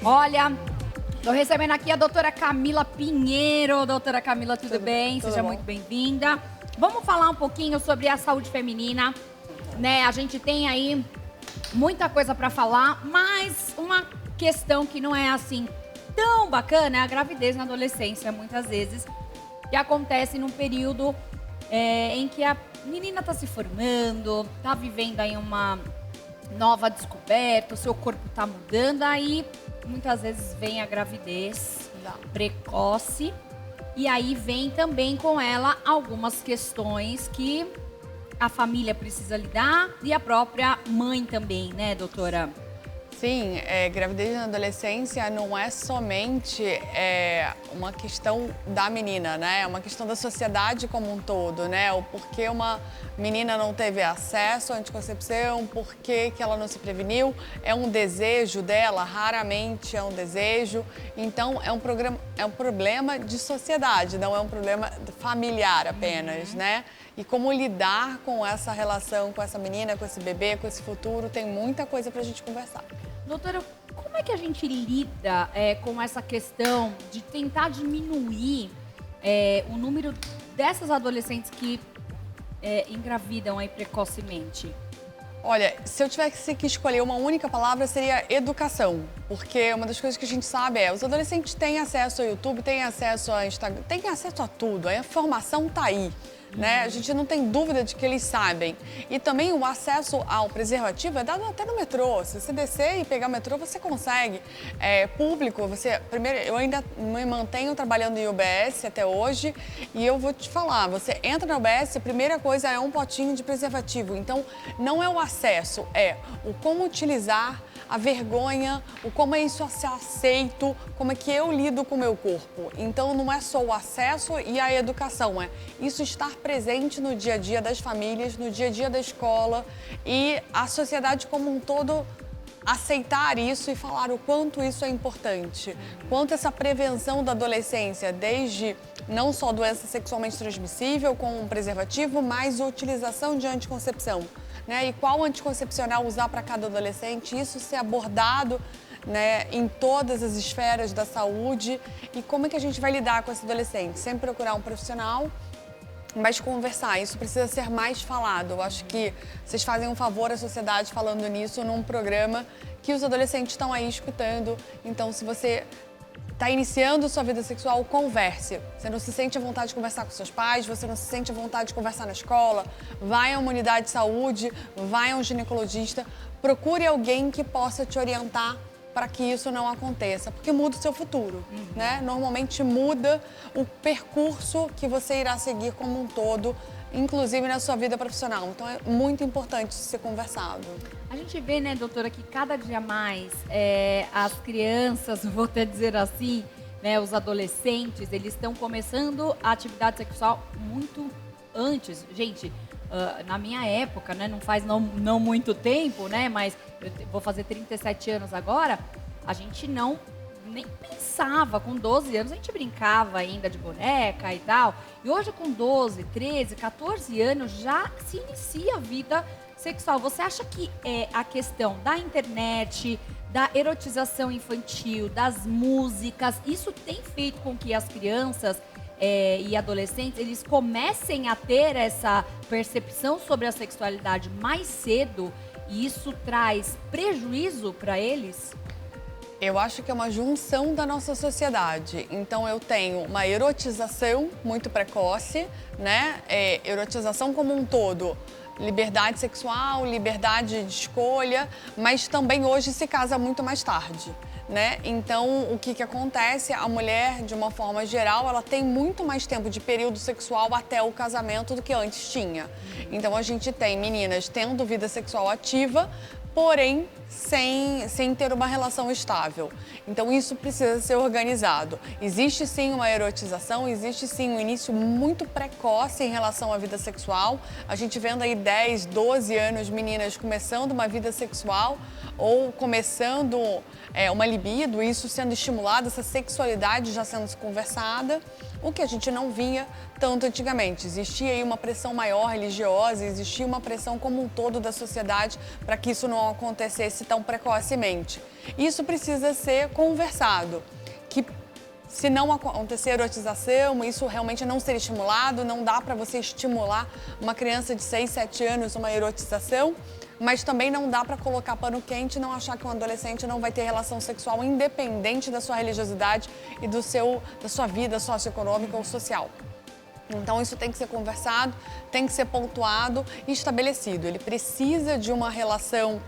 Olha, tô recebendo aqui a doutora Camila Pinheiro. Doutora Camila, tudo bem? Tudo Seja bom. muito bem-vinda. Vamos falar um pouquinho sobre a saúde feminina, né? A gente tem aí muita coisa para falar, mas uma questão que não é assim tão bacana é a gravidez na adolescência, muitas vezes, que acontece num período em que a menina tá se formando, tá vivendo aí uma nova descoberta, o seu corpo tá mudando, aí muitas vezes vem a gravidez precoce e aí vem também com ela algumas questões que a família precisa lidar e a própria mãe também, né, doutora? Sim, gravidez na adolescência não é somente uma questão da menina, né? É uma questão da sociedade como um todo, né? O porquê uma menina não teve acesso à anticoncepção, por que ela não se preveniu, é um desejo dela, raramente é um desejo. Então, é um problema de sociedade, não é um problema familiar apenas, né? E como lidar com essa relação, com essa menina, com esse bebê, com esse futuro, tem muita coisa pra gente conversar. Doutora, como é que a gente lida com essa questão de tentar diminuir o número dessas adolescentes que engravidam aí precocemente? Olha, se eu tivesse que escolher uma única palavra, seria educação. Porque uma das coisas que a gente sabe os adolescentes têm acesso ao YouTube, têm acesso ao Instagram, têm acesso a tudo, a informação tá aí. Né? A gente não tem dúvida de que eles sabem. E também o acesso ao preservativo é dado até no metrô. Se você descer e pegar o metrô, você consegue. Público, primeiro, eu ainda me mantenho trabalhando em UBS até hoje e eu vou te falar, você entra na UBS, a primeira coisa é um potinho de preservativo. Então, não é o acesso, é o como utilizar, a vergonha, o como é isso a ser aceito, como é que eu lido com o meu corpo. Então, não é só o acesso e a educação, é isso estar presente no dia a dia das famílias, no dia a dia da escola e a sociedade como um todo aceitar isso e falar o quanto isso é importante. Quanto essa prevenção da adolescência, desde não só doença sexualmente transmissível com um preservativo, mas a utilização de anticoncepção. Né? E qual anticoncepcional usar para cada adolescente, isso ser abordado, né, em todas as esferas da saúde e como é que a gente vai lidar com esse adolescente? Sempre procurar um profissional, mas conversar, isso precisa ser mais falado. Eu acho que vocês fazem um favor à sociedade falando nisso num programa que os adolescentes estão aí escutando. Então, se você está iniciando sua vida sexual, converse. Você não se sente à vontade de conversar com seus pais, você não se sente à vontade de conversar na escola, vai a uma unidade de saúde, vai a um ginecologista, procure alguém que possa te orientar para que isso não aconteça, porque muda o seu futuro, né? Normalmente muda o percurso que você irá seguir como um todo, inclusive na sua vida profissional. Então é muito importante isso ser conversado. A gente vê, né, doutora, que cada dia mais as crianças, vou até dizer assim, né, os adolescentes, eles estão começando a atividade sexual muito antes. Gente, na minha época, né, não faz não muito tempo, né, mas eu vou fazer 37 anos agora, a gente nem pensava, com 12 anos a gente brincava ainda de boneca e tal, e hoje com 12, 13, 14 anos já se inicia a vida sexual. Você acha que a questão da internet, da erotização infantil, das músicas, isso tem feito com que as crianças e adolescentes, eles comecem a ter essa percepção sobre a sexualidade mais cedo e isso traz prejuízo para eles? Eu acho que é uma junção da nossa sociedade. Então, eu tenho uma erotização muito precoce, né? Erotização como um todo. Liberdade sexual, liberdade de escolha, mas também hoje se casa muito mais tarde. Né? Então, o que acontece? A mulher, de uma forma geral, ela tem muito mais tempo de período sexual até o casamento do que antes tinha. Então, a gente tem meninas tendo vida sexual ativa, porém sem ter uma relação estável. Então, isso precisa ser organizado. Existe sim uma erotização, existe sim um início muito precoce em relação à vida sexual. A gente vendo aí 10, 12 anos meninas começando uma vida sexual ou começando uma libido, isso sendo estimulado, essa sexualidade já sendo conversada, o que a gente não via tanto antigamente. Existia aí uma pressão maior religiosa, existia uma pressão como um todo da sociedade para que isso não acontecesse adoece tão precocemente. Isso precisa ser conversado, que se não acontecer erotização, isso realmente não ser estimulado, não dá para você estimular uma criança de 6, 7 anos uma erotização, mas também não dá para colocar pano quente e não achar que um adolescente não vai ter relação sexual independente da sua religiosidade e da sua vida socioeconômica ou social. Então, isso tem que ser conversado, tem que ser pontuado e estabelecido. Ele precisa de uma relação,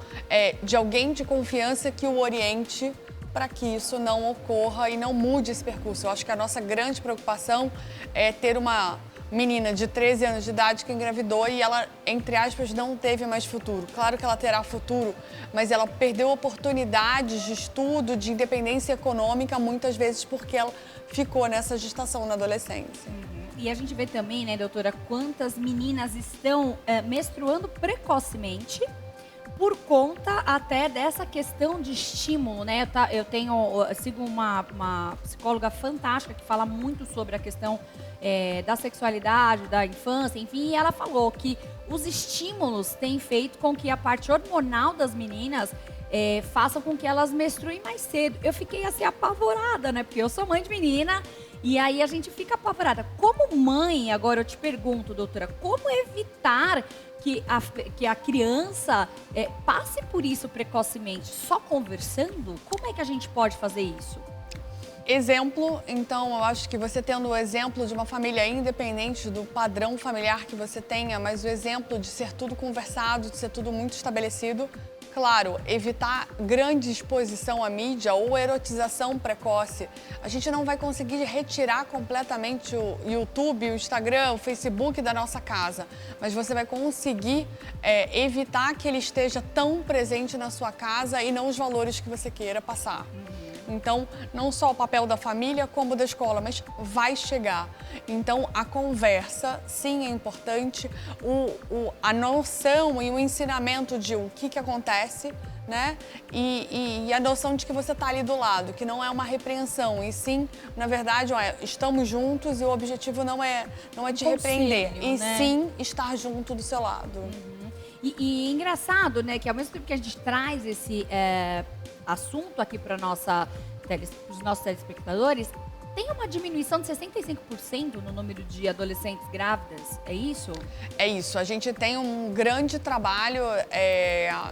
de alguém de confiança que o oriente para que isso não ocorra e não mude esse percurso. Eu acho que a nossa grande preocupação é ter uma menina de 13 anos de idade que engravidou e ela, entre aspas, não teve mais futuro. Claro que ela terá futuro, mas ela perdeu oportunidades de estudo, de independência econômica, muitas vezes porque ela ficou nessa gestação na adolescência. E a gente vê também, né, doutora, quantas meninas estão menstruando precocemente por conta até dessa questão de estímulo, né? Eu sigo uma psicóloga fantástica que fala muito sobre a questão da sexualidade, da infância, enfim, e ela falou que os estímulos têm feito com que a parte hormonal das meninas façam com que elas menstruem mais cedo. Eu fiquei assim apavorada, né? Porque eu sou mãe de menina. E aí a gente fica apavorada. Como mãe, agora eu te pergunto, doutora, como evitar que a criança passe por isso precocemente? Só conversando? Como é que a gente pode fazer isso? Exemplo, então, eu acho que você tendo o exemplo de uma família independente do padrão familiar que você tenha, mas o exemplo de ser tudo conversado, de ser tudo muito estabelecido. Claro, evitar grande exposição à mídia ou erotização precoce. A gente não vai conseguir retirar completamente o YouTube, o Instagram, o Facebook da nossa casa, mas você vai conseguir evitar que ele esteja tão presente na sua casa e não os valores que você queira passar. Então, não só o papel da família como da escola, mas vai chegar. Então, a conversa, sim, é importante. A noção e o ensinamento de o que acontece, né? E a noção de que você está ali do lado, que não é uma repreensão, e sim, na verdade, estamos juntos e o objetivo não é te repreender, e né? sim estar junto do seu lado. E engraçado, né, que ao mesmo tempo que a gente traz esse assunto aqui para os nossos telespectadores, tem uma diminuição de 65% no número de adolescentes grávidas, é isso? É isso, a gente tem um grande trabalho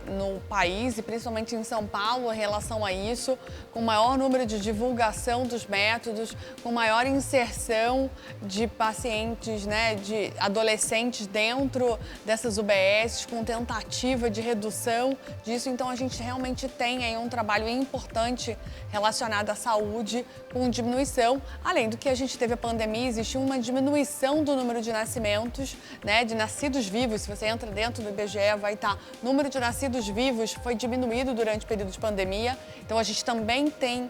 no país e principalmente em São Paulo em relação a isso, com maior número de divulgação dos métodos, com maior inserção de pacientes, né, de adolescentes dentro dessas UBSs, com tentativa de redução disso. Então a gente realmente tem aí um trabalho importante relacionado à saúde, com diminuição. Além do que a gente teve a pandemia, existiu uma diminuição do número de nascimentos, né, de nascidos vivos. Se você entra dentro do IBGE, vai estar. O número de nascidos vivos foi diminuído durante o período de pandemia. Então, a gente também tem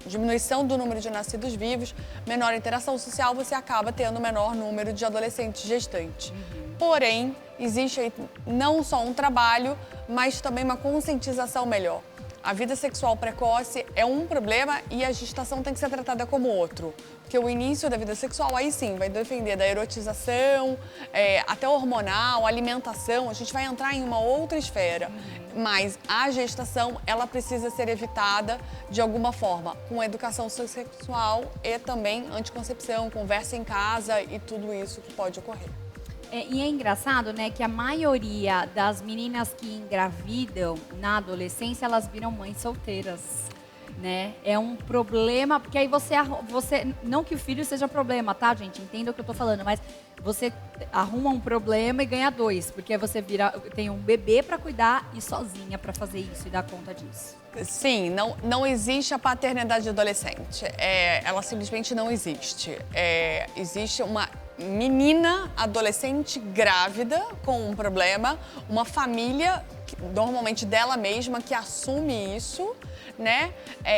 diminuição do número de nascidos vivos, menor interação social, você acaba tendo menor número de adolescentes gestantes. Porém, existe aí não só um trabalho, mas também uma conscientização melhor. A vida sexual precoce é um problema e a gestação tem que ser tratada como outro. Porque o início da vida sexual, aí sim, vai depender da erotização, até hormonal, alimentação, a gente vai entrar em uma outra esfera. Mas a gestação, ela precisa ser evitada de alguma forma, com educação sexual e também anticoncepção, conversa em casa e tudo isso que pode ocorrer. E é engraçado, né, que a maioria das meninas que engravidam na adolescência, elas viram mães solteiras, né? É um problema, porque aí você não que o filho seja problema, tá, gente? Entenda o que eu tô falando, mas você arruma um problema e ganha dois, porque você tem um bebê para cuidar e sozinha para fazer isso e dar conta disso. Sim, não existe a paternidade adolescente. Ela simplesmente não existe. Existe uma menina adolescente grávida com um problema, uma família, normalmente dela mesma, que assume isso, né?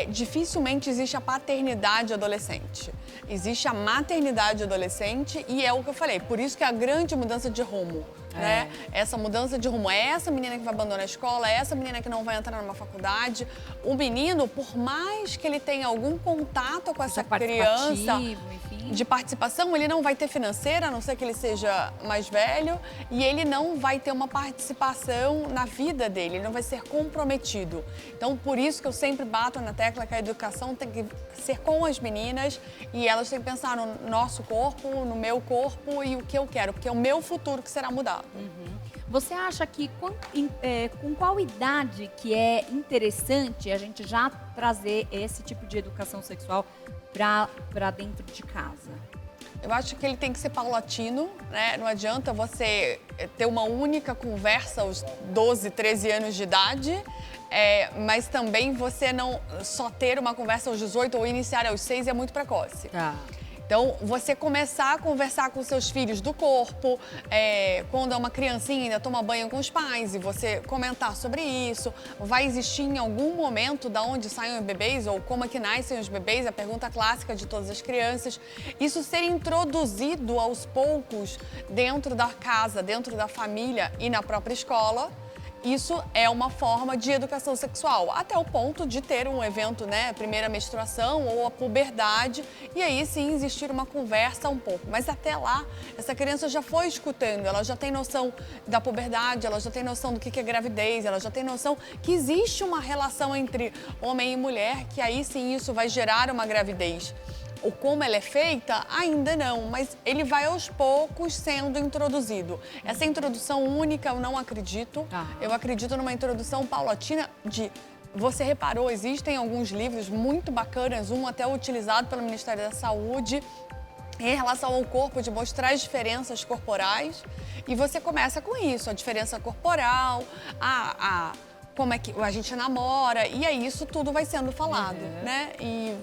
Dificilmente existe a paternidade adolescente. Existe a maternidade adolescente e é o que eu falei, por isso que é a grande mudança de rumo. Né? Essa mudança de rumo, é essa menina que vai abandonar a escola, é essa menina que não vai entrar numa faculdade. O menino, por mais que ele tenha algum contato com essa criança, enfim. de participação, ele não vai ter financeira, a não ser que ele seja mais velho, e ele não vai ter uma participação na vida dele, ele não vai ser comprometido. Então, por isso que eu sempre bato na tecla que a educação tem que ser com as meninas e elas têm que pensar no nosso corpo, no meu corpo e o que eu quero, porque é o meu futuro que será mudado. Você acha que com qual idade que é interessante a gente já trazer esse tipo de educação sexual para dentro de casa? Eu acho que ele tem que ser paulatino, né? Não adianta você ter uma única conversa aos 12, 13 anos de idade, mas também você não só ter uma conversa aos 18 ou iniciar aos 6 é muito precoce. Tá. Então, você começar a conversar com seus filhos do corpo, quando é uma criancinha ainda toma banho com os pais e você comentar sobre isso. Vai existir em algum momento de onde saem os bebês ou como é que nascem os bebês, a pergunta clássica de todas as crianças. Isso ser introduzido aos poucos dentro da casa, dentro da família e na própria escola. Isso é uma forma de educação sexual, até o ponto de ter um evento, né, primeira menstruação ou a puberdade, e aí sim existir uma conversa um pouco. Mas até lá, essa criança já foi escutando, ela já tem noção da puberdade, ela já tem noção do que é gravidez, ela já tem noção que existe uma relação entre homem e mulher, que aí sim isso vai gerar uma gravidez. Ou como ela é feita, ainda não, mas ele vai aos poucos sendo introduzido. Essa introdução única eu não acredito. Eu acredito numa introdução paulatina de... Você reparou, existem alguns livros muito bacanas, um até utilizado pelo Ministério da Saúde, em relação ao corpo, de mostrar as diferenças corporais. E você começa com isso, a diferença corporal, como é que a gente namora, e aí isso tudo vai sendo falado, né? E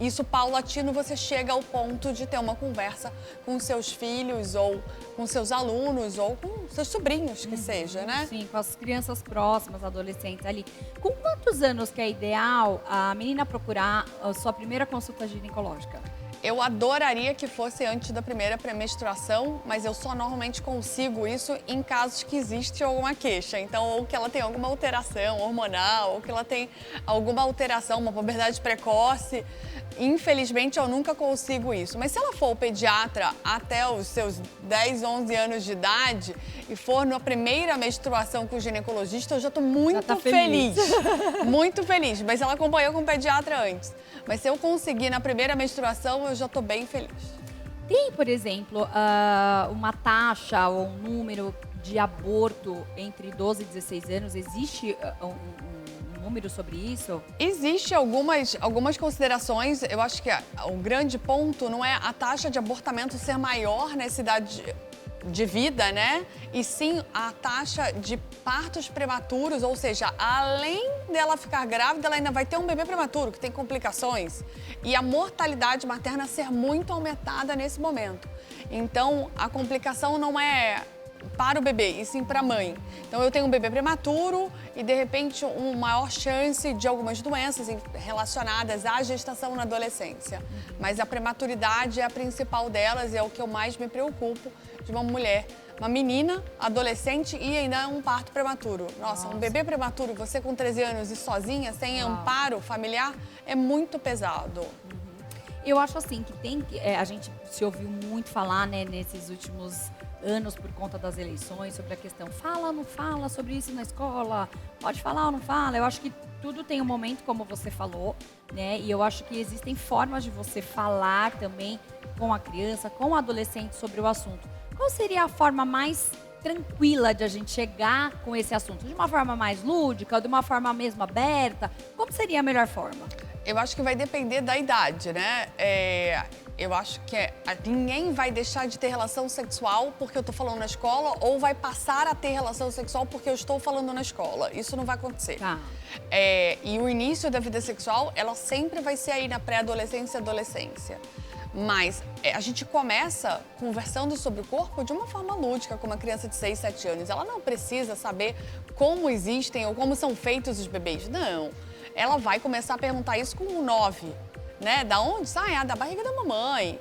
isso paulatino, você chega ao ponto de ter uma conversa com seus filhos, ou com seus alunos, ou com seus sobrinhos, que seja, né? Sim, com as crianças próximas, adolescentes ali. Com quantos anos que é ideal a menina procurar a sua primeira consulta ginecológica? Eu adoraria que fosse antes da primeira pré-menstruação, mas eu só normalmente consigo isso em casos que existe alguma queixa. Então, ou que ela tem alguma alteração hormonal, ou que ela tem alguma alteração, uma puberdade precoce. Infelizmente, eu nunca consigo isso. Mas se ela for pediatra até os seus 10, 11 anos de idade e for na primeira menstruação com o ginecologista, eu já estou muito feliz. Muito feliz. Mas ela acompanhou com o pediatra antes. Mas se eu conseguir na primeira menstruação, eu já estou bem feliz. Tem, por exemplo, uma taxa ou um número de aborto entre 12 e 16 anos? Existe um número sobre isso? Existe algumas considerações. Eu acho que o grande ponto não é a taxa de abortamento ser maior nessa idade de vida, né? E sim a taxa de partos prematuros, ou seja, além dela ficar grávida, ela ainda vai ter um bebê prematuro, que tem complicações. E a mortalidade materna ser muito aumentada nesse momento. Então, a complicação não é para o bebê, e sim para a mãe. Então, eu tenho um bebê prematuro e, de repente, uma maior chance de algumas doenças relacionadas à gestação na adolescência. Mas a prematuridade é a principal delas e é o que eu mais me preocupo de uma mulher, uma menina, adolescente e ainda um parto prematuro. Nossa, um bebê prematuro, você com 13 anos e sozinha, sem amparo familiar, é muito pesado. Eu acho assim que a gente se ouviu muito falar, né, nesses últimos anos por conta das eleições sobre a questão fala ou não fala sobre isso na escola, pode falar ou não fala. Eu acho que tudo tem um momento, como você falou, né? E eu acho que existem formas de você falar também com a criança, com o adolescente sobre o assunto. Qual seria a forma mais tranquila de a gente chegar com esse assunto? De uma forma mais lúdica, de uma forma mesmo aberta? Como seria a melhor forma? Eu acho que vai depender da idade, né? Eu acho que ninguém vai deixar de ter relação sexual porque eu tô falando na escola ou vai passar a ter relação sexual porque eu estou falando na escola. Isso não vai acontecer. Tá. E o início da vida sexual, ela sempre vai ser aí na pré-adolescência e adolescência. Mas a gente começa conversando sobre o corpo de uma forma lúdica, com uma criança de 6, 7 anos. Ela não precisa saber como existem ou como são feitos os bebês. Não. Ela vai começar a perguntar isso com 9. Né? Da onde sai? Da barriga da mamãe.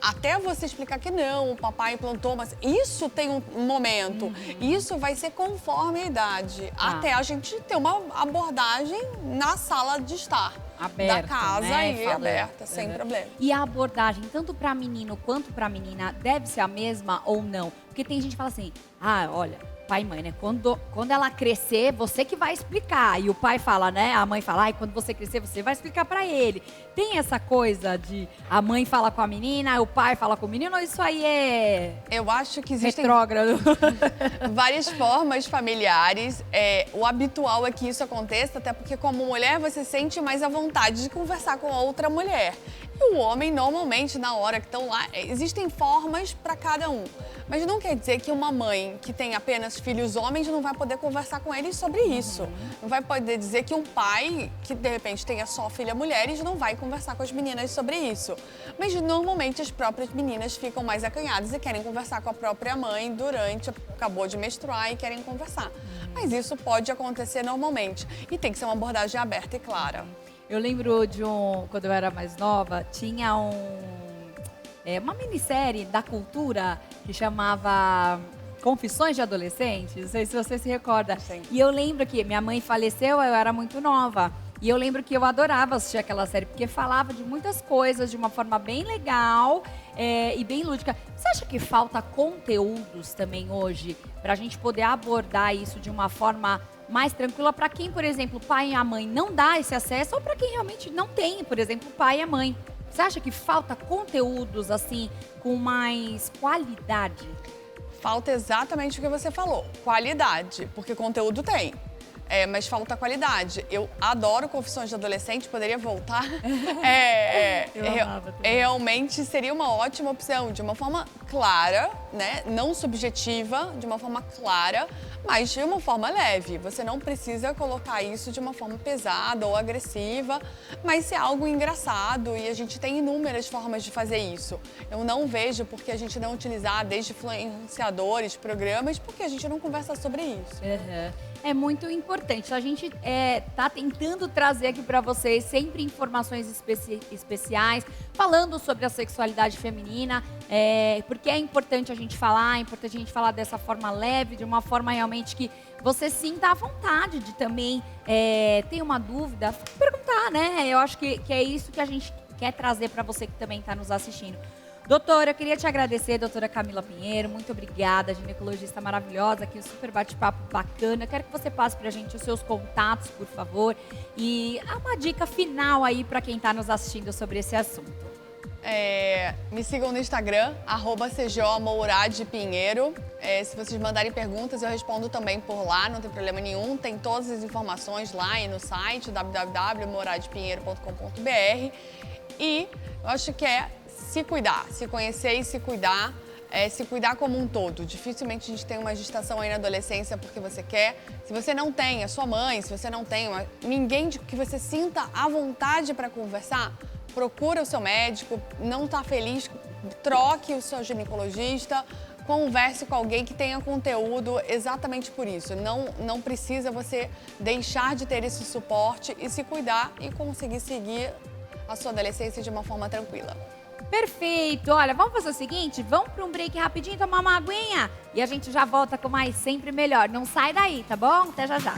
Até você explicar que não, o papai implantou, mas isso tem um momento. Isso vai ser conforme a idade. Até a gente ter uma abordagem na sala de estar. Aberto, da casa né? e Falando. aberta, sem problema. E a abordagem, tanto para menino quanto para menina, deve ser a mesma ou não? Porque tem gente que fala assim, olha, pai e mãe, né? Quando ela crescer, você que vai explicar. E o pai fala, né? A mãe fala, quando você crescer, você vai explicar para ele. Tem essa coisa de a mãe fala com a menina, o pai fala com o menino, ou isso aí é... Eu acho que existem retrógrado? várias formas familiares. O habitual é que isso aconteça, até porque como mulher você sente mais a vontade de conversar com outra mulher. E o homem, normalmente, na hora que estão lá, existem formas para cada um. Mas não quer dizer que uma mãe que tem apenas filhos homens não vai poder conversar com eles sobre isso. Não vai poder dizer que um pai que, de repente, tenha só filha mulheres não vai conversar com as meninas sobre isso. Mas, normalmente, as próprias meninas ficam mais acanhadas e querem conversar com a própria mãe acabou de menstruar e querem conversar. Mas isso pode acontecer normalmente. E tem que ser uma abordagem aberta e clara. Eu lembro quando eu era mais nova, tinha uma minissérie da Cultura que chamava Confissões de Adolescente. Não sei se você se recorda. Sim. E eu lembro que minha mãe faleceu, eu era muito nova. E eu lembro que eu adorava assistir aquela série, porque falava de muitas coisas de uma forma bem legal e bem lúdica. Você acha que falta conteúdos também hoje para a gente poder abordar isso de uma forma mais tranquila para quem, por exemplo, o pai e a mãe não dá esse acesso ou para quem realmente não tem, por exemplo, o pai e a mãe? Você acha que falta conteúdos assim com mais qualidade? Falta exatamente o que você falou, qualidade, porque conteúdo tem. Mas falta qualidade. Eu adoro Confissões de Adolescente, poderia voltar. Eu amava também. Realmente seria uma ótima opção, de uma forma clara, né? Não subjetiva, de uma forma clara, mas de uma forma leve. Você não precisa colocar isso de uma forma pesada ou agressiva, mas ser algo engraçado, e a gente tem inúmeras formas de fazer isso. Eu não vejo por que a gente não utilizar desde influenciadores, programas, porque a gente não conversa sobre isso. É muito importante. A gente tá tentando trazer aqui para vocês sempre informações especiais, falando sobre a sexualidade feminina, porque é importante a gente falar, é importante a gente falar dessa forma leve, de uma forma realmente que você sinta a vontade de também ter uma dúvida, perguntar, né? Eu acho que é isso que a gente quer trazer para você que também está nos assistindo. Doutora, eu queria te agradecer, doutora Camila Pinheiro, muito obrigada, ginecologista maravilhosa, aqui um super bate-papo bacana. Eu quero que você passe pra gente os seus contatos, por favor, e uma dica final aí para quem está nos assistindo sobre esse assunto. Me sigam no Instagram, @cjoamouradepinheiro. Se vocês mandarem perguntas, eu respondo também por lá, não tem problema nenhum. Tem todas as informações lá e no site, www.mouradepinheiro.com.br. E eu acho que se cuidar, se conhecer e se cuidar como um todo. Dificilmente a gente tem uma gestação aí na adolescência porque você quer. Se você não tem, a sua mãe, se você não tem ninguém que você sinta à vontade para conversar, procura o seu médico. Não está feliz, troque o seu ginecologista, converse com alguém que tenha conteúdo exatamente por isso. Não precisa você deixar de ter esse suporte e se cuidar e conseguir seguir a sua adolescência de uma forma tranquila. Perfeito! Olha, vamos fazer o seguinte, vamos para um break rapidinho, tomar uma aguinha e a gente já volta com mais Sempre Melhor. Não sai daí, tá bom? Até já já.